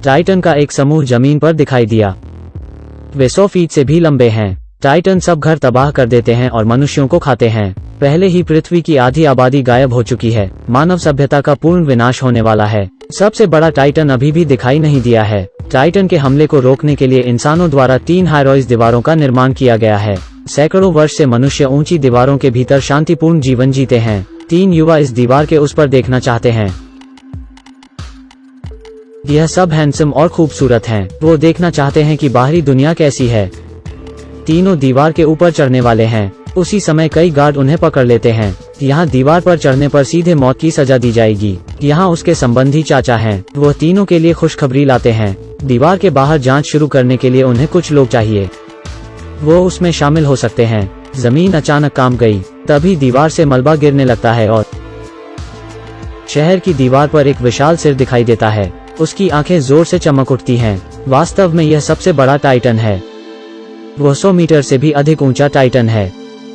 Titan का एक समूह जमीन पर दिखाई दिया। वे 100 फीट से भी लंबे हैं। टाइटन सब घर तबाह कर देते हैं और मनुष्यों को खाते हैं। पहले ही पृथ्वी की आधी आबादी गायब हो चुकी है। मानव सभ्यता का पूर्ण विनाश होने वाला है। सबसे बड़ा टाइटन अभी भी दिखाई नहीं दिया है। टाइटन के हमले को रोकने के लिए इंसानों द्वारा 3 हाई-राइज दीवारों का निर्माण किया गया है। सैकड़ों वर्ष से मनुष्य ऊंची दीवारों के भीतर शांतिपूर्ण जीवन जीते हैं। 3 युवा इस दीवार के उस पर देखना चाहते हैं। यह सब हैंडसम और खूबसूरत हैं। वो देखना चाहते हैं कि बाहरी दुनिया कैसी है। तीनों दीवार के ऊपर चढ़ने वाले हैं। उसी समय कई गार्ड उन्हें पकड़ लेते हैं। यहाँ दीवार पर चढ़ने पर सीधे मौत की सजा दी जाएगी। यहाँ उसके संबंधी चाचा हैं। वह तीनों के लिए खुशखबरी लाते हैं। दीवार के बाहर जांच शुरू करने के लिए उन्हें कुछ लोग चाहिए। वो उसमें शामिल हो सकते हैं। जमीन अचानक कांप गई। तभी दीवार से मलबा गिरने लगता है और शहर की दीवार पर एक विशाल सिर दिखाई देता है। उसकी आंखें जोर से चमक उठती हैं। वास्तव में यह सबसे बड़ा टाइटन है। वह 100 मीटर से भी अधिक ऊंचा टाइटन है।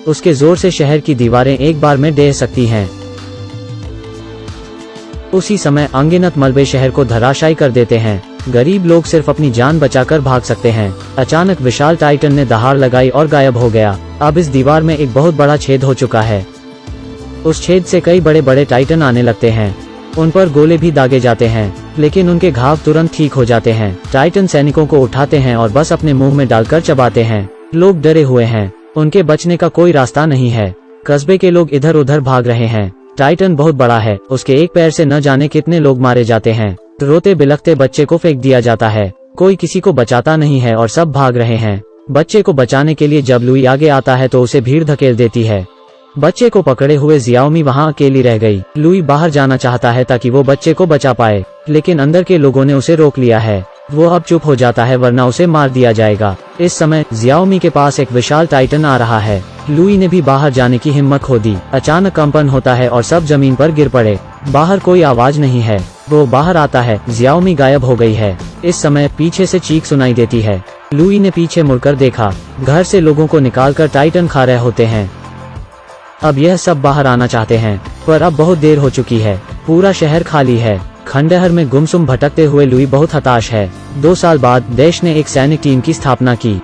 उसके जोर से शहर की दीवारें एक बार में ढह सकती हैं। उसी समय अनगिनत मलबे शहर को धराशायी कर देते हैं। गरीब लोग सिर्फ अपनी जान बचाकर भाग सकते हैं। अचानक विशाल टाइटन ने दहाड़ लगाई और गायब हो गया। अब इस दीवार में एक बहुत बड़ा छेद हो चुका है। उस छेद से कई बड़े बड़े टाइटन आने लगते हैं। उन पर गोले भी दागे जाते हैं, लेकिन उनके घाव तुरंत ठीक हो जाते हैं। टाइटन सैनिकों को उठाते हैं और बस अपने मुंह में डालकर चबाते हैं। लोग डरे हुए हैं। उनके बचने का कोई रास्ता नहीं है। कस्बे के लोग इधर उधर भाग रहे हैं। टाइटन बहुत बड़ा है। उसके एक पैर से न जाने कितने लोग मारे जाते हैं। रोते बिलखते बच्चे को फेंक दिया जाता है। कोई किसी को बचाता नहीं है और सब भाग रहे हैं। बच्चे को बचाने के लिए जब लुई आगे आता है तो उसे भीड़ धकेल देती है। बच्चे को पकड़े हुए जियाओमी वहां अकेली रह गई। लुई बाहर जाना चाहता है ताकि वो बच्चे को बचा पाए, लेकिन अंदर के लोगों ने उसे रोक लिया है। वो अब चुप हो जाता है वरना उसे मार दिया जाएगा। इस समय जियाओमी के पास एक विशाल टाइटन आ रहा है। लुई ने भी बाहर जाने की हिम्मत खो दी। अचानक कंपन होता है और सब जमीन पर गिर पड़े। बाहर कोई आवाज नहीं है। वो बाहर आता है। जियाओमी गायब हो गई है। इस समय पीछे से चीख सुनाई देती है। लुई ने पीछे मुड़कर देखा। घर से लोगों को निकालकर टाइटन खा रहे होते हैं। अब यह सब बाहर आना चाहते हैं, पर अब बहुत देर हो चुकी है। पूरा शहर खाली है। खंडहर में गुमसुम भटकते हुए लुई बहुत हताश है। 2 साल बाद देश ने एक सैनिक टीम की स्थापना की।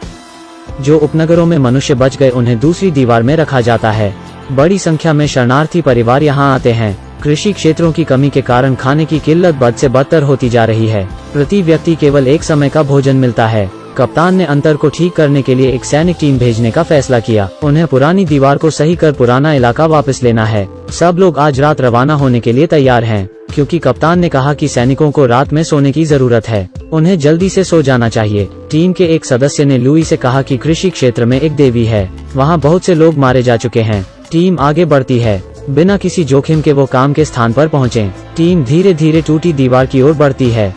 जो उपनगरों में मनुष्य बच गए उन्हें दूसरी दीवार में रखा जाता है। बड़ी संख्या में शरणार्थी परिवार यहाँ आते हैं। कृषि क्षेत्रों की कमी के कारण खाने की किल्लत बद से बदतर होती जा रही है। प्रति व्यक्ति केवल एक समय का भोजन मिलता है। कप्तान ने अंतर को ठीक करने के लिए एक सैनिक टीम भेजने का फैसला किया। उन्हें पुरानी दीवार को सही कर पुराना इलाका वापस लेना है। सब लोग आज रात रवाना होने के लिए तैयार हैं, क्योंकि कप्तान ने कहा कि सैनिकों को रात में सोने की जरूरत है। उन्हें जल्दी से सो जाना चाहिए। टीम के एक सदस्य ने लुई से कहा कि कृषि क्षेत्र में एक देवी है। वहाँ बहुत से लोग मारे जा चुके हैं। टीम आगे बढ़ती है। बिना किसी जोखिम के वो काम के स्थान पर पहुँचे। टीम धीरे धीरे टूटी दीवार की ओर बढ़ती है।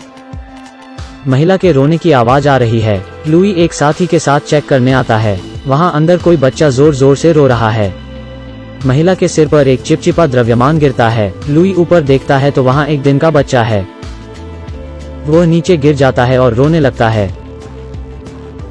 महिला के रोने की आवाज आ रही है। लुई एक साथी के साथ चेक करने आता है। वहाँ अंदर कोई बच्चा जोर जोर से रो रहा है। महिला के सिर पर एक चिपचिपा द्रव्यमान गिरता है। लुई ऊपर देखता है तो वहाँ एक दिन का बच्चा है। वो नीचे गिर जाता है और रोने लगता है।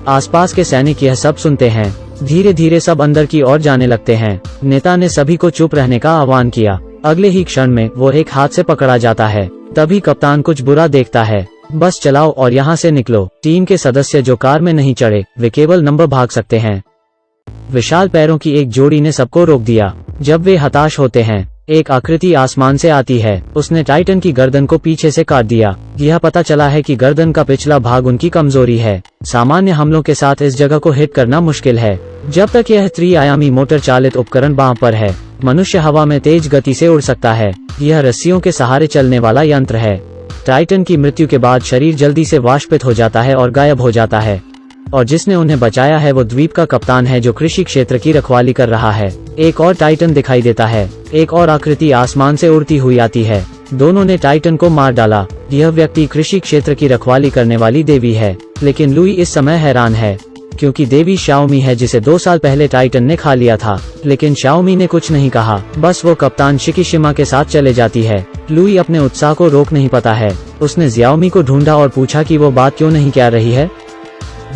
आसपास के सैनिक यह सब सुनते हैं। धीरे धीरे सब अंदर की ओर जाने लगते हैं। नेता ने सभी को चुप रहने का आह्वान किया। अगले ही क्षण में वो एक हाथ से पकड़ा जाता है। तभी कप्तान कुछ बुरा देखता है। बस चलाओ और यहाँ से निकलो। टीम के सदस्य जो कार में नहीं चढ़े वे केवल नंबर भाग सकते हैं। विशाल पैरों की एक जोड़ी ने सबको रोक दिया। जब वे हताश होते हैं, एक आकृति आसमान से आती है। उसने टाइटन की गर्दन को पीछे से काट दिया। यह पता चला है कि गर्दन का पिछला भाग उनकी कमजोरी है। सामान्य हमलों के साथ इस जगह को हिट करना मुश्किल है। जब तक यह त्रिआयामी मोटर चालित उपकरण वहाँ पर है, मनुष्य हवा में तेज गति से उड़ सकता है। यह रस्सियों के सहारे चलने वाला यंत्र है। टाइटन की मृत्यु के बाद शरीर जल्दी से वाष्पित हो जाता है और गायब हो जाता है। और जिसने उन्हें बचाया है वो द्वीप का कप्तान है जो कृषि क्षेत्र की रखवाली कर रहा है। एक और टाइटन दिखाई देता है। एक और आकृति आसमान से उड़ती हुई आती है। दोनों ने टाइटन को मार डाला। यह व्यक्ति कृषि क्षेत्र की रखवाली करने वाली देवी है। लेकिन लुई इस समय हैरान है, क्योंकि देवी शाओमी है जिसे 2 साल पहले टाइटन ने खा लिया था। लेकिन शाओमी ने कुछ नहीं कहा। बस वो कप्तान शिकिशिमा के साथ चले जाती है। लुई अपने उत्साह को रोक नहीं पाता है। उसने जियाओमी को ढूंढा और पूछा कि वो बात क्यों नहीं कह रही है।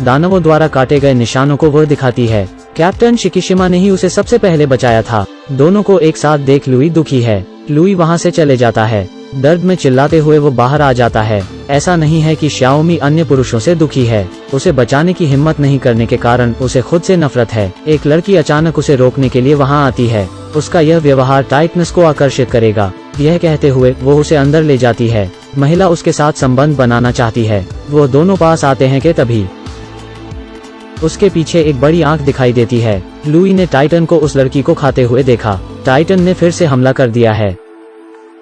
दानवों द्वारा काटे गए निशानों को वह दिखाती है। कैप्टन शिकिशिमा ने ही उसे सबसे पहले बचाया था। दोनों को एक साथ देख लुई दुखी है। लुई वहाँ से चले जाता है। दर्द में चिल्लाते हुए वो बाहर आ जाता है। ऐसा नहीं है कि श्याओमी अन्य पुरुषों से दुखी है, उसे बचाने की हिम्मत नहीं करने के कारण उसे खुद से नफरत है। एक लड़की अचानक उसे रोकने के लिए वहाँ आती है। उसका यह व्यवहार टाइटनेस को आकर्षित करेगा। यह कहते हुए वो उसे अंदर ले जाती है। महिला उसके साथ संबंध बनाना चाहती है। वो दोनों पास आते हैं कि तभी उसके पीछे एक बड़ी आंख दिखाई देती है। लुई ने टाइटन को उस लड़की को खाते हुए देखा। टाइटन ने फिर से हमला कर दिया है।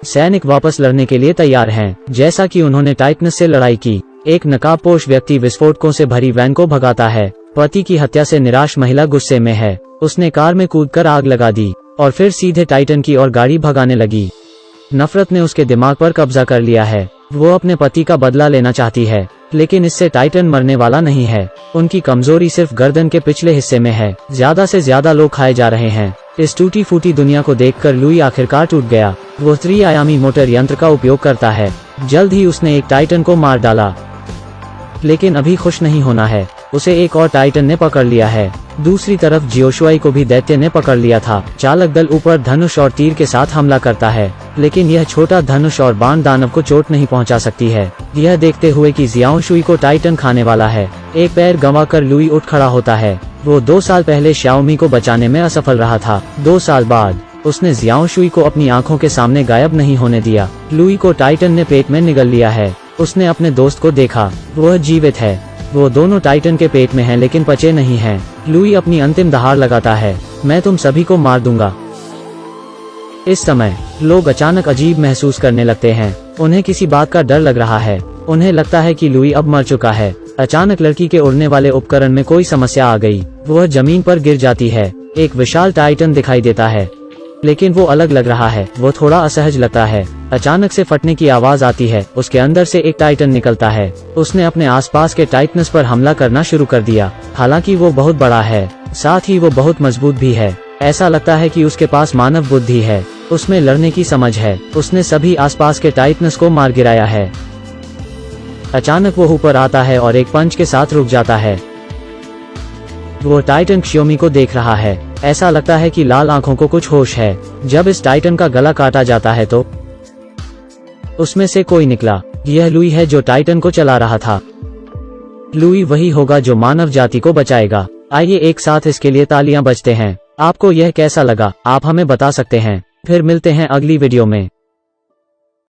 सैनिक वापस लड़ने के लिए तैयार हैं, जैसा कि उन्होंने टाइटनस से लड़ाई की। एक नकाबपोश व्यक्ति विस्फोटकों से भरी वैन को भगाता है। पति की हत्या से निराश महिला गुस्से में है। उसने कार में कूदकर आग लगा दी और फिर सीधे टाइटन की ओर गाड़ी भगाने लगी। नफरत ने उसके दिमाग पर कब्जा कर लिया है। वो अपने पति का बदला लेना चाहती है, लेकिन इससे टाइटन मरने वाला नहीं है। उनकी कमजोरी सिर्फ गर्दन के पिछले हिस्से में है। ज्यादा से ज्यादा लोग खाए जा रहे हैं। इस टूटी फूटी दुनिया को देखकर लुई आखिरकार टूट गया। वो त्रिआयामी मोटर यंत्र का उपयोग करता है। जल्द ही उसने एक टाइटन को मार डाला, लेकिन अभी खुश नहीं होना है। उसे एक और टाइटन ने पकड़ लिया है। दूसरी तरफ जियोशुआई को भी दैत्य ने पकड़ लिया था। चालक दल ऊपर धनुष और तीर के साथ हमला करता है, लेकिन यह छोटा धनुष और बाण दानव को चोट नहीं पहुंचा सकती है। यह देखते हुए कि जियाओशुई को टाइटन खाने वाला है, एक पैर गंवाकर लुई उठ खड़ा होता है। वो 2 साल पहले श्याओमी को बचाने में असफल रहा था। 2 साल बाद उसने जियाओशुई को अपनी आंखों के सामने गायब नहीं होने दिया। लुई को टाइटन ने पेट में निगल लिया है। उसने अपने दोस्त को देखा, वह जीवित है। वो दोनों टाइटन के पेट में हैं, लेकिन पचे नहीं हैं। लुई अपनी अंतिम दहाड़ लगाता है, मैं तुम सभी को मार दूंगा। इस समय लोग अचानक अजीब महसूस करने लगते हैं। उन्हें किसी बात का डर लग रहा है। उन्हें लगता है कि लुई अब मर चुका है। अचानक लड़की के उड़ने वाले उपकरण में कोई समस्या आ गई। वह जमीन पर गिर जाती है। एक विशाल टाइटन दिखाई देता है, लेकिन वो अलग लग रहा है। वो थोड़ा असहज लगता है। अचानक से फटने की आवाज आती है। उसके अंदर से एक टाइटन निकलता है। उसने अपने आसपास के टाइटनस पर हमला करना शुरू कर दिया। हालांकि वो बहुत बड़ा है, साथ ही वो बहुत मजबूत भी है। ऐसा लगता है कि उसके पास मानव बुद्धि है। उसमें लड़ने की समझ है। उसने सभी आसपास के टाइटनस को मार गिराया है। अचानक वो ऊपर आता है और एक पंच के साथ रुक जाता है। वो टाइटन श्योमी को देख रहा है। ऐसा लगता है कि लाल आंखों को कुछ होश है। जब इस टाइटन का गला काटा जाता है तो उसमें से कोई निकला। यह लुई है जो टाइटन को चला रहा था। लुई वही होगा जो मानव जाति को बचाएगा। आइए एक साथ इसके लिए तालियां बजते हैं। आपको यह कैसा लगा, आप हमें बता सकते हैं। फिर मिलते हैं अगली वीडियो में।